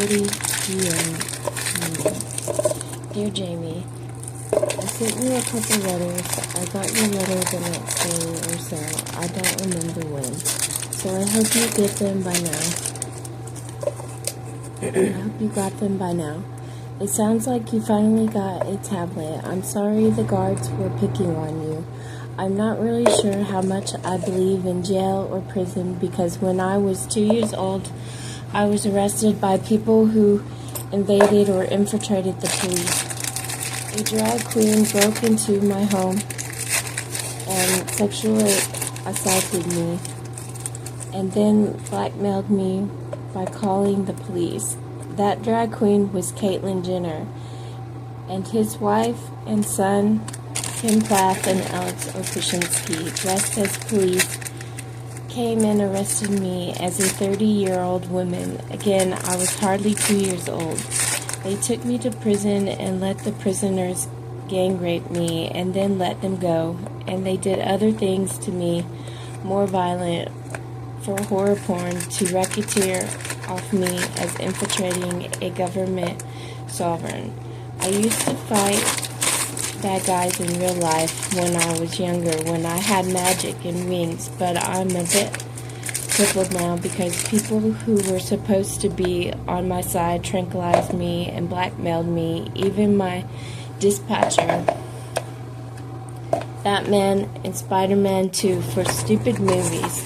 6:40 p.m. Dear Jamie, I sent you a couple letters. I got your letter the next day or so. I don't remember when. So I hope you get them by now. I hope you got them by now. It sounds like you finally got a tablet. I'm sorry the guards were picking on you. I'm not really sure how much I believe in jail or prison because when I was 2 years old, I was arrested by people who invaded or infiltrated the police. A drag queen broke into my home and sexually assaulted me and then blackmailed me by calling the police. That drag queen was Caitlyn Jenner, and his wife and son, Kim Plath and Alex Opushinsky, dressed as police, came and arrested me as a 30-year-old woman. Again, I was hardly 2 years old. They took me to prison and let the prisoners gang rape me and then let them go. And they did other things to me, more violent, for horror porn to racketeer off me as infiltrating a government sovereign. I used to fight bad guys in real life when I was younger, when I had magic and wings, but I'm a bit crippled now because people who were supposed to be on my side tranquilized me and blackmailed me, even my dispatcher, Batman and Spider-Man 2 for stupid movies.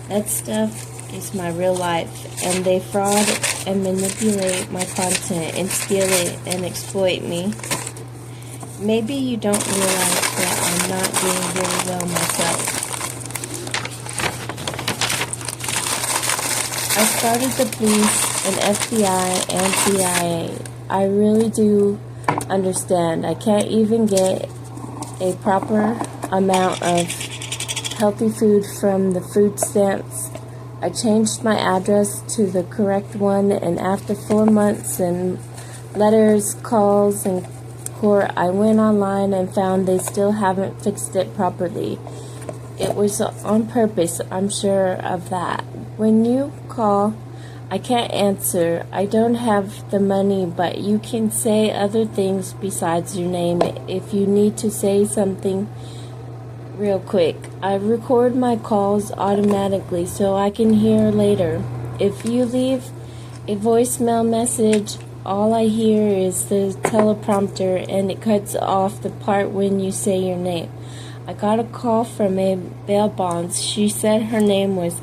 That stuff is my real life, and they fraud and manipulate my content and steal it and exploit me. Maybe you don't realize that I'm not doing very well myself. I started the police and FBI and CIA. I really do understand. I can't even get a proper amount of healthy food from the food stamps. I changed my address to the correct one, and after 4 months and letters, calls, and court, I went online and found they still haven't fixed it properly. It was on purpose, I'm sure of that. When you call, I can't answer. I don't have the money, but you can say other things besides your name if you need to say something real quick. I record my calls automatically so I can hear later. If you leave a voicemail message, all I hear is the teleprompter and it cuts off the part when you say your name. I got a call from a bail bonds. She said her name was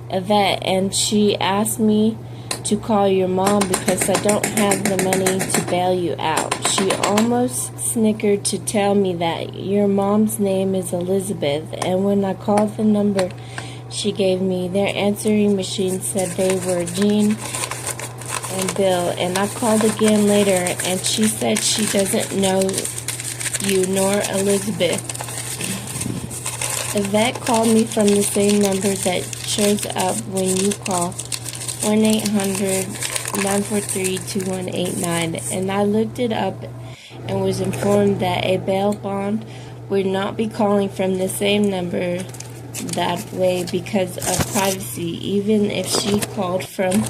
Yvette and she asked me to call your mom because I don't have the money to bail you out. She almost snickered to tell me that your mom's name is Elizabeth, and when I called the number she gave me, their answering machine said they were Jean and Bill, and I called again later and she said she doesn't know you nor Elizabeth. Yvette called me from the same number that shows up when you call 1-800-943-2189, and I looked it up and was informed that a bail bond would not be calling from the same number that way because of privacy, even if she called from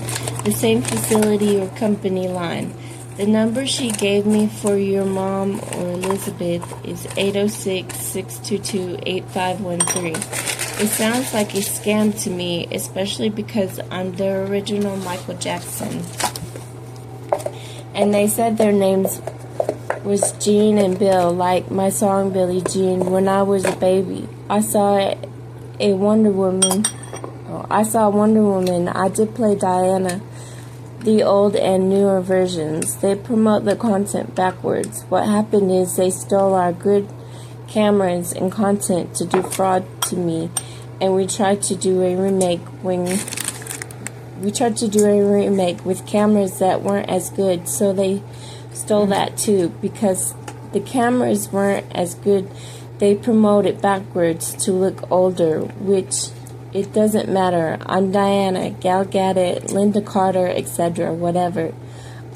the same facility or company line. The number she gave me for your mom or Elizabeth is 806-622-8513. It sounds like a scam to me, especially because I'm the original Michael Jackson. And they said their names was Jean and Bill, like my song Billie Jean. When I was a baby, I saw Wonder Woman. I did play Diana, the old and newer versions. They promote the content backwards. What happened is they stole our good cameras and content to do fraud to me, and we tried to do a remake with cameras that weren't as good, so they stole that too. Because the cameras weren't as good, they promote it backwards to look older, which it doesn't matter. I'm Diana, Gal Gadot, Linda Carter, etc., whatever.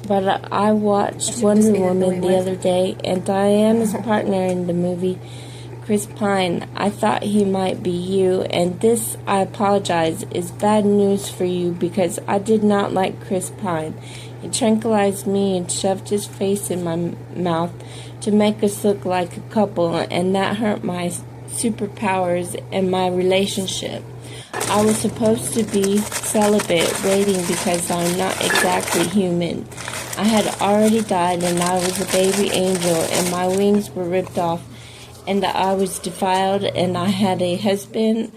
But I watched Wonder Woman the other day, and Diana's partner in the movie, Chris Pine, I thought he might be you, and this, I apologize, is bad news for you because I did not like Chris Pine. He tranquilized me and shoved his face in my mouth to make us look like a couple, and that hurt my superpowers and my relationship. I was supposed to be celibate, waiting because I'm not exactly human. I had already died, and I was a baby angel, and my wings were ripped off, and I was defiled, and I had a husband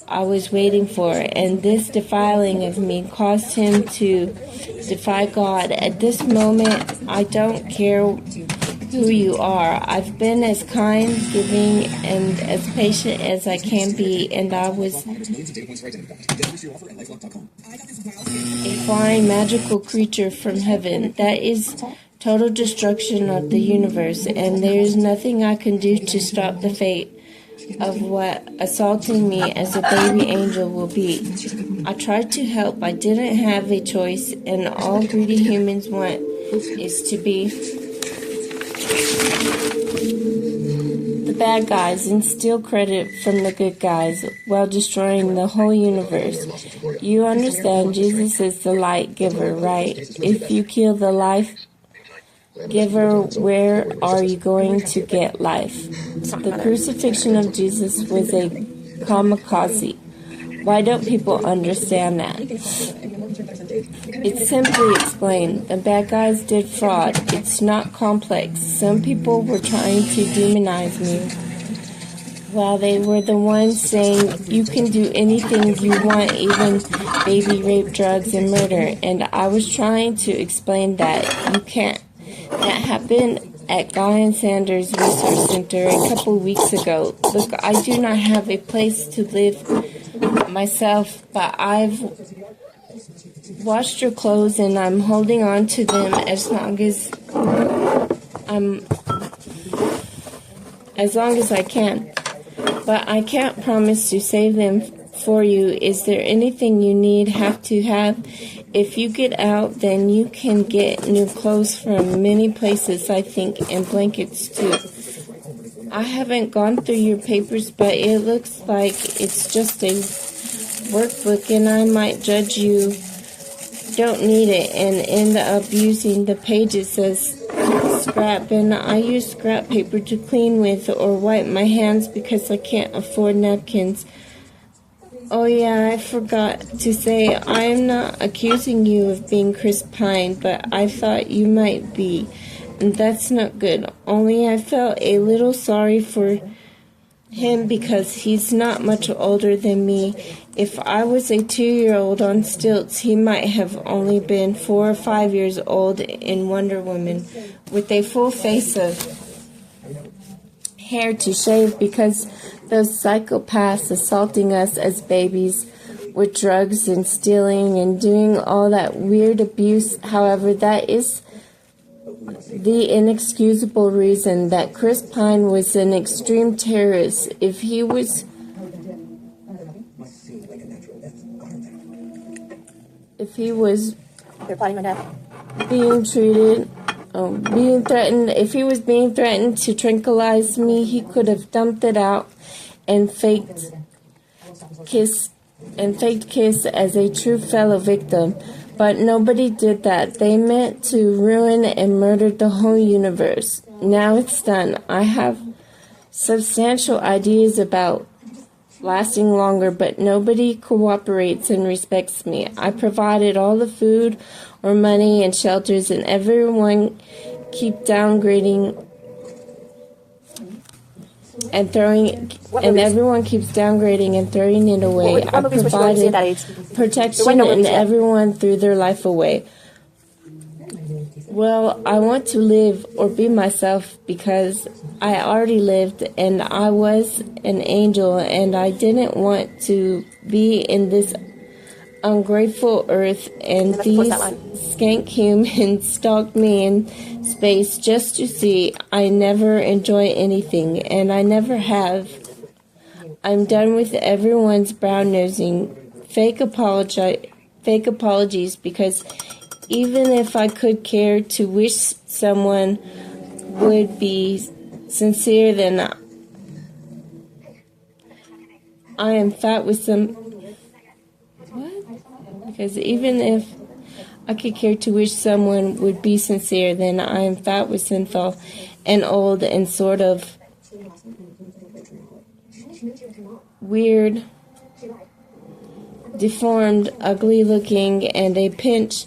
I was waiting for, and this defiling of me caused him to defy God. At this moment, I don't care who you are. I've been as kind, giving, and as patient as I can be, and I was a flying magical creature from heaven. That is total destruction of the universe, and there is nothing I can do to stop the fate of what assaulting me as a baby angel will be. I tried to help. I didn't have a choice, and all greedy humans want is to be the bad guys and steal credit from the good guys while destroying the whole universe. You understand, Jesus is the light giver, right? If you kill the life giver, where are you going to get life? The crucifixion of Jesus was a kamikaze. Why don't people understand that? It's simply explained. The bad guys did fraud. It's not complex. Some people were trying to demonize me, while they were the ones saying you can do anything you want, even baby rape, drugs, and murder. And I was trying to explain that you can't. That happened at Guy and Sanders Research Center a couple weeks ago. Look, I do not have a place to live myself, but I've washed your clothes and I'm holding on to them as long as I can. But I can't promise to save them for you. Is there anything you have to have? If you get out, then you can get new clothes from many places, I think, and blankets too. I haven't gone through your papers, but it looks like it's just a workbook, and I might judge you don't need it and end up using the pages as scrap, and I use scrap paper to clean with or wipe my hands because I can't afford napkins. Oh yeah, I forgot to say, I am not accusing you of being Chris Pine, but I thought you might be, and that's not good. Only I felt a little sorry for him because he's not much older than me. If I was a 2-year-old on stilts, he might have only been 4 or 5 years old in Wonder Woman, with a full face of hair to shave, because those psychopaths assaulting us as babies with drugs and stealing and doing all that weird abuse. However, that is the inexcusable reason that Chris Pine was an extreme terrorist. If he was being threatened to tranquilize me, he could have dumped it out and faked kiss as a true fellow victim. But nobody did that. They meant to ruin and murder the whole universe. Now it's done. I have substantial ideas about lasting longer, but nobody cooperates and respects me. I provided all the food or money and shelters, and everyone keeps downgrading and throwing it away. I provided protection, and everyone threw their life away. Well, I want to live or be myself because I already lived, and I was an angel, and I didn't want to be in this ungrateful earth, and these skank humans stalked me in space just to see. I never enjoy anything, and I never have. I'm done with everyone's brown-nosing, fake apologies, because even if I could care to wish someone would be sincere, then I am fat with some... What? Because even if I could care to wish someone would be sincere, then I am fat with sinful and old and sort of weird, deformed, ugly looking, and a pinch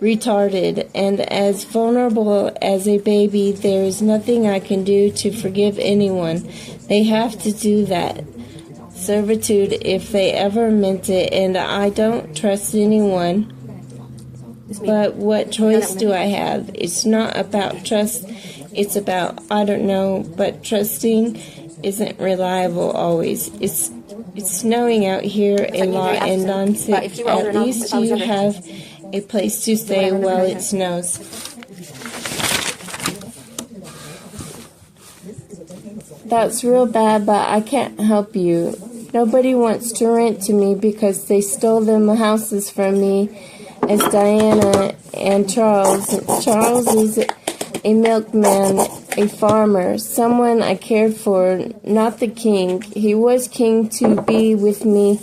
retarded, and as vulnerable as a baby. There is nothing I can do to forgive anyone. They have to do that. Servitude, if they ever meant it, and I don't trust anyone. But what choice do I have? It's not about trust, it's about, I don't know, but trusting isn't reliable always. It's snowing out here a lot, and I'm sick. At least you have a place to stay while it snows. That's real bad, but I can't help you. Nobody wants to rent to me because they stole them houses from me as Diana and Charles. Charles is a milkman, a farmer, someone I cared for, not the king. He was king to be with me,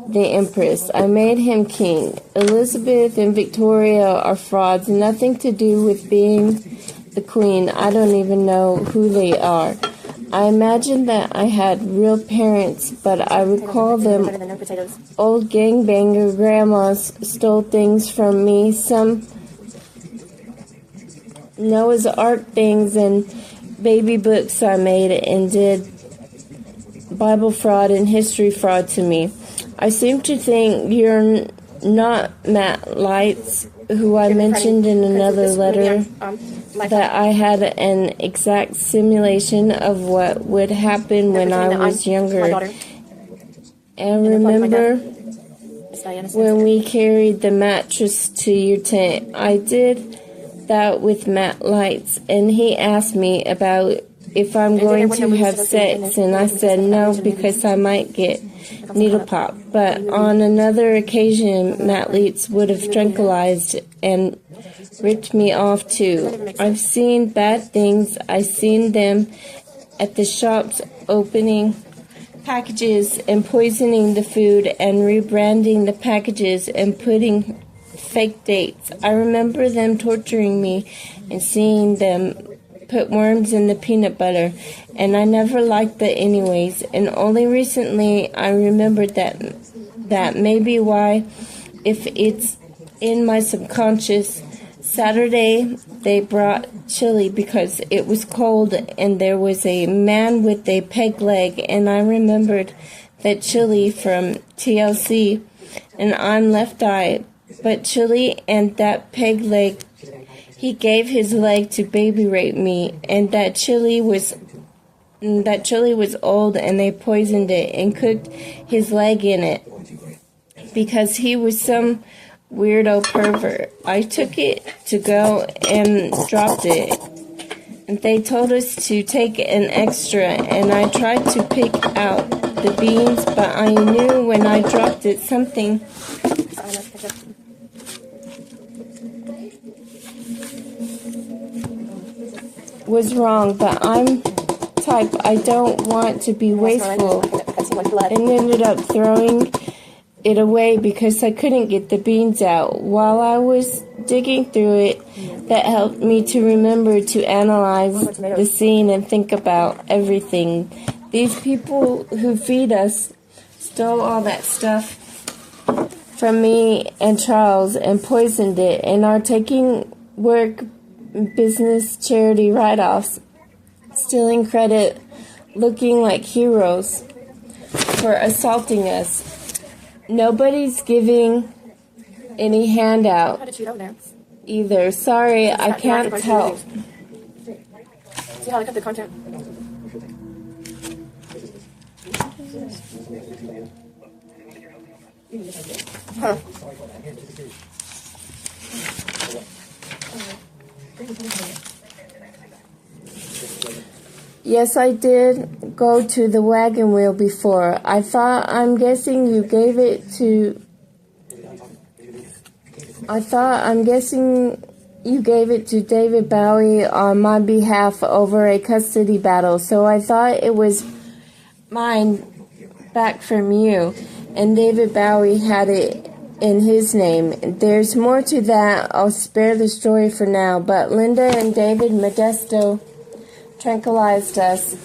the empress. I made him king. Elizabeth and Victoria are frauds, nothing to do with being the queen. I don't even know who they are. I imagine that I had real parents, but I would call them old gangbanger grandmas stole things from me. Some Noah's Ark things and baby books I made and did Bible fraud and history fraud to me. I seem to think you're not Matt Lights, who I mentioned in another letter, that I had an exact simulation of what would happen when I was younger. And remember when we carried the mattress to your tent? I did that with Matt Lights, and he asked me about if I'm going to have sex, and I said no because I might get needle pop. But on another occasion, Matt Lights would have tranquilized and ripped me off too. I've seen bad things. I've seen them at the shops, opening packages and poisoning the food and rebranding the packages and putting fake dates. I remember them torturing me and seeing them put worms in the peanut butter, and I never liked that anyways. And only recently I remembered that maybe why, if it's in my subconscious. Saturday they brought chili because it was cold, and there was a man with a peg leg, and I remembered that chili from TLC, and I'm left eye. But chili and that peg leg, he gave his leg to baby rape me, and that chili was old, and they poisoned it and cooked his leg in it because he was some weirdo pervert. I took it to go and dropped it, and they told us to take an extra, and I tried to pick out the beans, but I knew when I dropped it something was wrong. But I'm type I don't want to be wasteful, and ended up throwing it away because I couldn't get the beans out. While I was digging through it, that helped me to remember to analyze the scene and think about everything. These people who feed us stole all that stuff from me and Charles and poisoned it, and are taking work, business, charity write-offs, stealing credit, looking like heroes for assaulting us. Nobody's giving any handout either. Sorry, I can't help. See how I cut the content? Huh. Yes, I did go to the wagon wheel before. I'm guessing you gave it to David Bowie on my behalf over a custody battle. So I thought it was mine back from you. And David Bowie had it in his name. There's more to that. I'll spare the story for now, but Linda and David Modesto tranquilized us,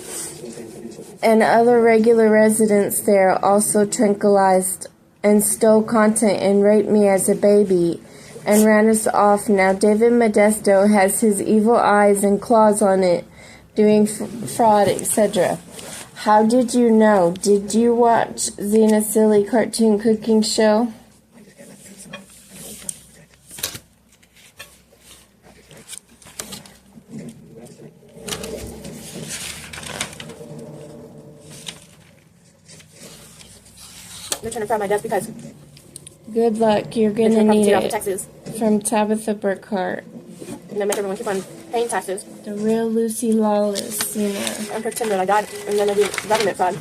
and other regular residents there also tranquilized and stole content and raped me as a baby and ran us off. Now David Modesto has his evil eyes and claws on it, doing fraud, etc. How did you know? Did you watch Xena's silly cartoon cooking show? They're trying to find my desk because Good luck. You're they're gonna trying to need take off the it. taxes. From Tabitha Burkhart. And then make everyone keep on paying taxes. The real Lucy Lawless, Xena. And pretend that I died. And then I do government fraud.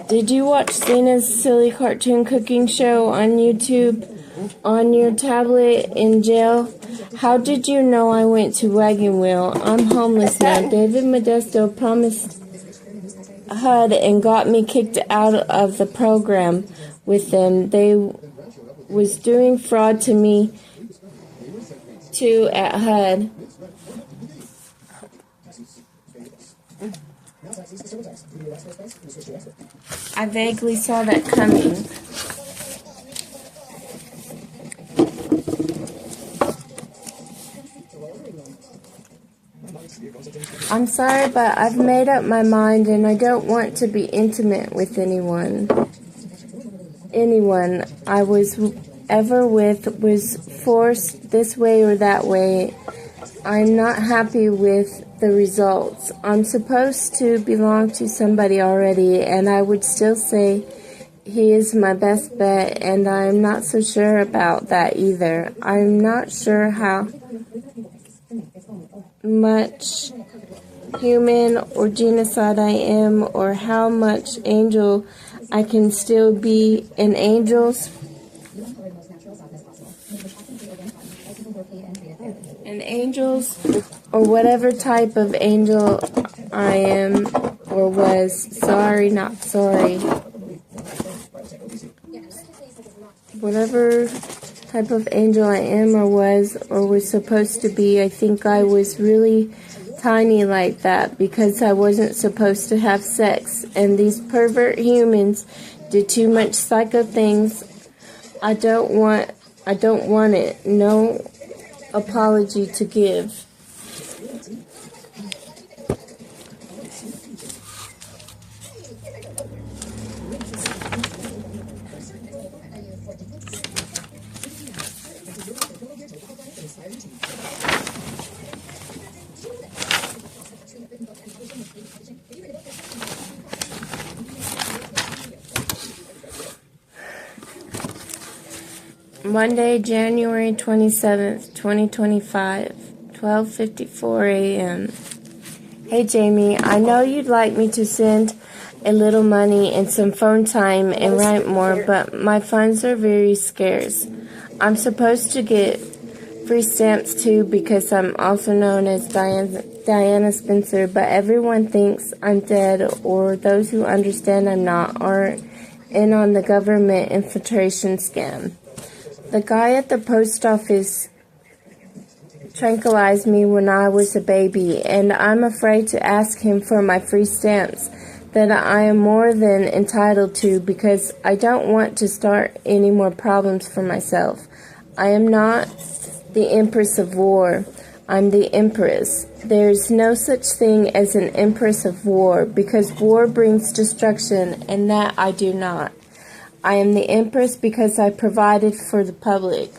Did you watch Xena's silly cartoon cooking show on YouTube on your tablet in jail? How did you know I went to Wagon Wheel? I'm homeless now. David Modesto promised HUD and got me kicked out of the program with them. They was doing fraud to me too at HUD. I vaguely saw that coming. I'm sorry, but I've made up my mind and I don't want to be intimate with anyone. Anyone I was ever with was forced this way or that way. I'm not happy with the results. I'm supposed to belong to somebody already, and I would still say he is my best bet, and I'm not so sure about that either. I'm not sure how much human or genocide I am, or how much angel I can still be an angels. And angels, or whatever type of angel I am or was. Sorry, not sorry. Whatever type of angel I am or was supposed to be, I think I was really tiny like that because I wasn't supposed to have sex, and these pervert humans did too much psycho things. I don't want it. No apology to give. Monday, January 27th, 2025, 12:54 a.m. Hey Jamie, I know you'd like me to send a little money and some phone time and write more, but my funds are very scarce. I'm supposed to get free stamps too because I'm also known as Diana Spencer, but everyone thinks I'm dead, or those who understand I'm not are in on the government infiltration scam. The guy at the post office tranquilized me when I was a baby, and I'm afraid to ask him for my free stamps that I am more than entitled to because I don't want to start any more problems for myself. I am not the Empress of War. I'm the Empress. There's no such thing as an Empress of War because war brings destruction, and that I do not. I am the Empress because I provided for the public.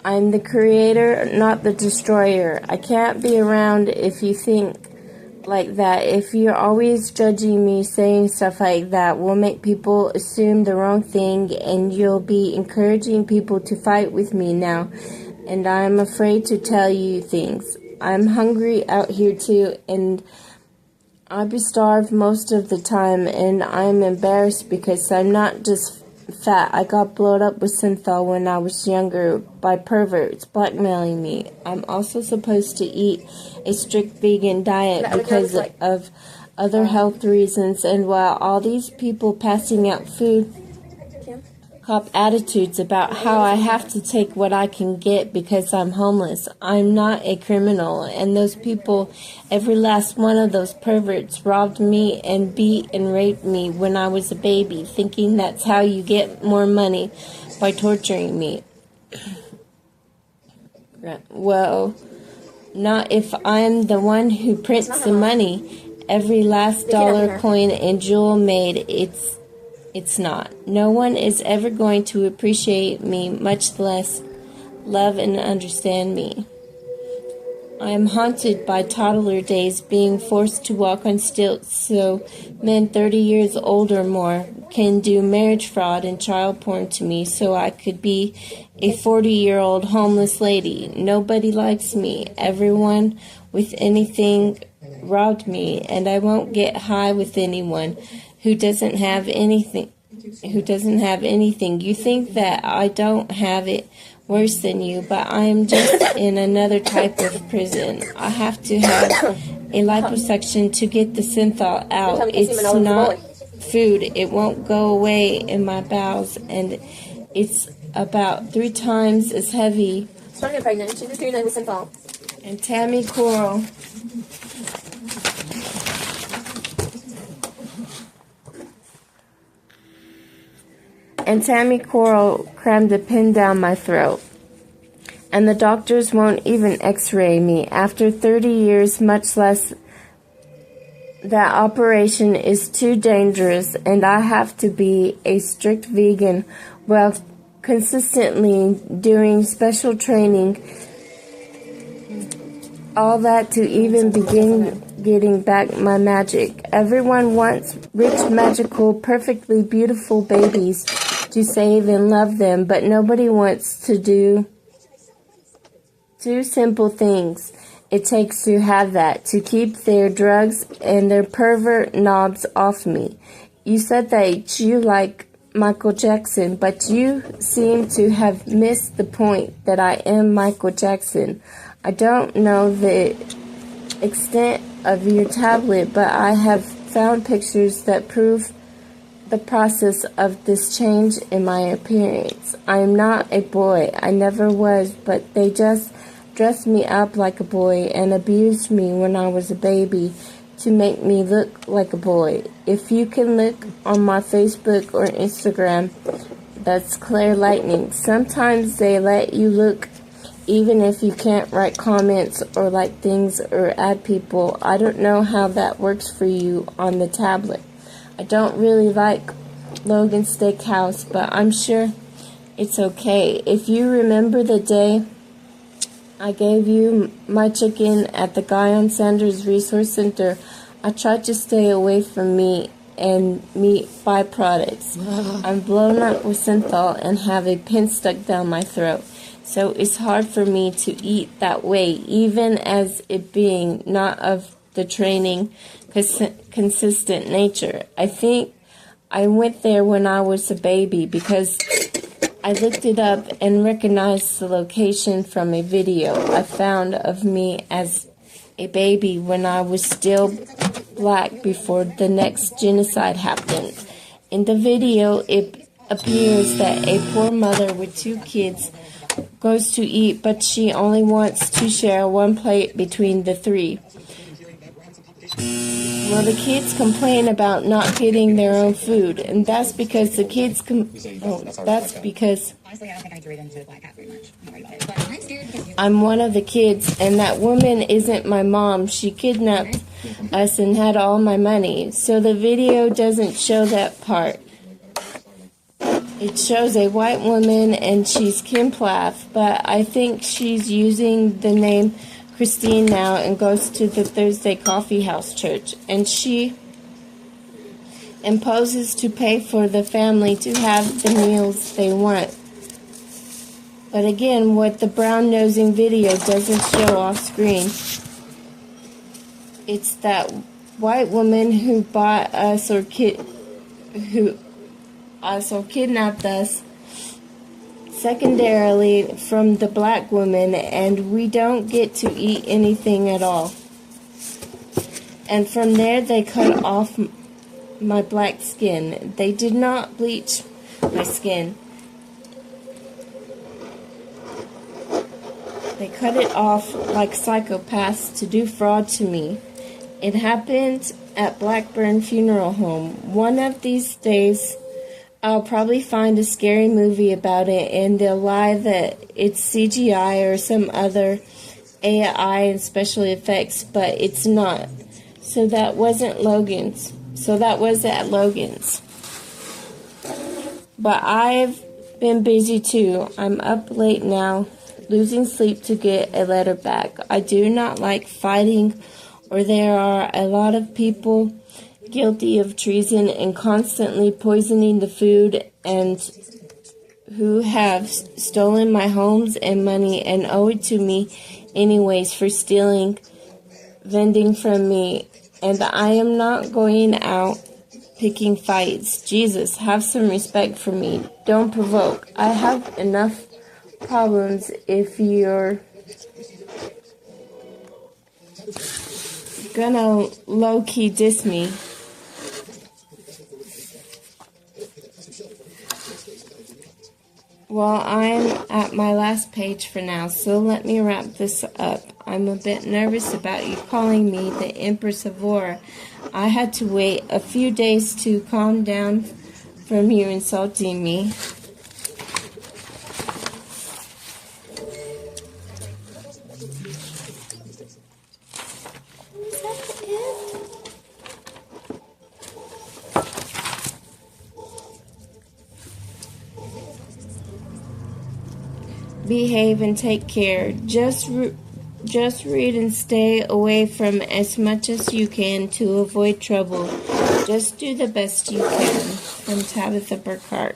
I am the creator, not the destroyer. I can't be around if you think like that. If you're always judging me, saying stuff like that will make people assume the wrong thing, and you'll be encouraging people to fight with me now. And I'm afraid to tell you things. I'm hungry out here too, and I be starved most of the time, and I'm embarrassed because I'm not just fat. I got blown up with synthol when I was younger by perverts blackmailing me. I'm also supposed to eat a strict vegan diet because of other health reasons, and while all these people passing out food cop attitudes about how I have to take what I can get because I'm homeless. I'm not a criminal, and those people, every last one of those perverts, robbed me and beat and raped me when I was a baby, thinking that's how you get more money, by torturing me. Well, not if I'm the one who prints the money. Every last dollar, coin, and jewel made, it's not. No one is ever going to appreciate me, much less love and understand me. I am haunted by toddler days, being forced to walk on stilts so men 30 years old or more can do marriage fraud and child porn to me so I could be a 40-year-old homeless lady. Nobody likes me. Everyone with anything robbed me, and I won't get high with anyone who doesn't have anything. You think that I don't have it worse than you, but I am just in another type of prison. I have to have a liposuction to get the synthol out. It's not food. It won't go away in my bowels, and it's about 3 times as heavy. She's not getting pregnant. She's just doing it with synthol. And Tammy Coral crammed a pin down my throat. And the doctors won't even x-ray me. After 30 years, much less, that operation is too dangerous, and I have to be a strict vegan while consistently doing special training. All that to even begin getting back my magic. Everyone wants rich, magical, perfectly beautiful babies to save and love them, but nobody wants to do 2 simple things it takes to have that, to keep their drugs and their pervert knobs off me. You said that you like Michael Jackson, but you seem to have missed the point that I am Michael Jackson. I don't know the extent of your tablet, but I have found pictures that prove the process of this change in my appearance. I am not a boy. I never was, but they just dressed me up like a boy and abused me when I was a baby to make me look like a boy. If you can look on my Facebook or Instagram, that's Claire Lightning. Sometimes they let you look even if you can't write comments or like things or add people. I don't know how that works for you on the tablet. I don't really like Logan Steakhouse, but I'm sure it's okay. If you remember the day I gave you my chicken at the Guyon Sanders Resource Center, I tried to stay away from meat and meat byproducts. I'm blown up with synthol and have a pin stuck down my throat. So it's hard for me to eat that way, even as it being not of the training consistent nature. I think I went there when I was a baby because I looked it up and recognized the location from a video I found of me as a baby when I was still black before the next genocide happened. In the video, it appears that a poor mother with 2 kids goes to eat, but she only wants to share 1 plate between the 3. Well, the kids complain about not getting their own food, and that's because the kids Honestly, I don't think I drew into Black Hat very much. I'm one of the kids, and that woman isn't my mom. She kidnapped us and had all my money, so the video doesn't show that part. It shows a white woman, and she's Kim Plath, but I think she's using the name Christine now and goes to the Thursday Coffee House Church, and she imposes to pay for the family to have the meals they want. But again, what the brown-nosing video doesn't show off screen, it's that white woman who bought us or kidnapped us secondarily from the black woman, and we don't get to eat anything at all. And from there, they cut off my black skin. They did not bleach my skin. They cut it off like psychopaths to do fraud to me. It happened at Blackburn Funeral Home. One of these days, I'll probably find a scary movie about it, and they'll lie that it's CGI or some other AI and special effects, but it's not. So that wasn't Logan's. So that was at Logan's. But I've been busy too. I'm up late now, losing sleep to get a letter back. I do not like fighting, or there are a lot of people guilty of treason and constantly poisoning the food, and who have stolen my homes and money and owe it to me anyways for stealing vending from me. And I am not going out picking fights. Jesus, have some respect for me. Don't provoke. I have enough problems if you're gonna low-key diss me. Well, I'm at my last page for now, so let me wrap this up. I'm a bit nervous about you calling me the Empress of War. I had to wait a few days to calm down from you insulting me. Is that it? Behave and take care. Just read and stay away from as much as you can to avoid trouble. Just do the best you can. From Tabitha Burkhart.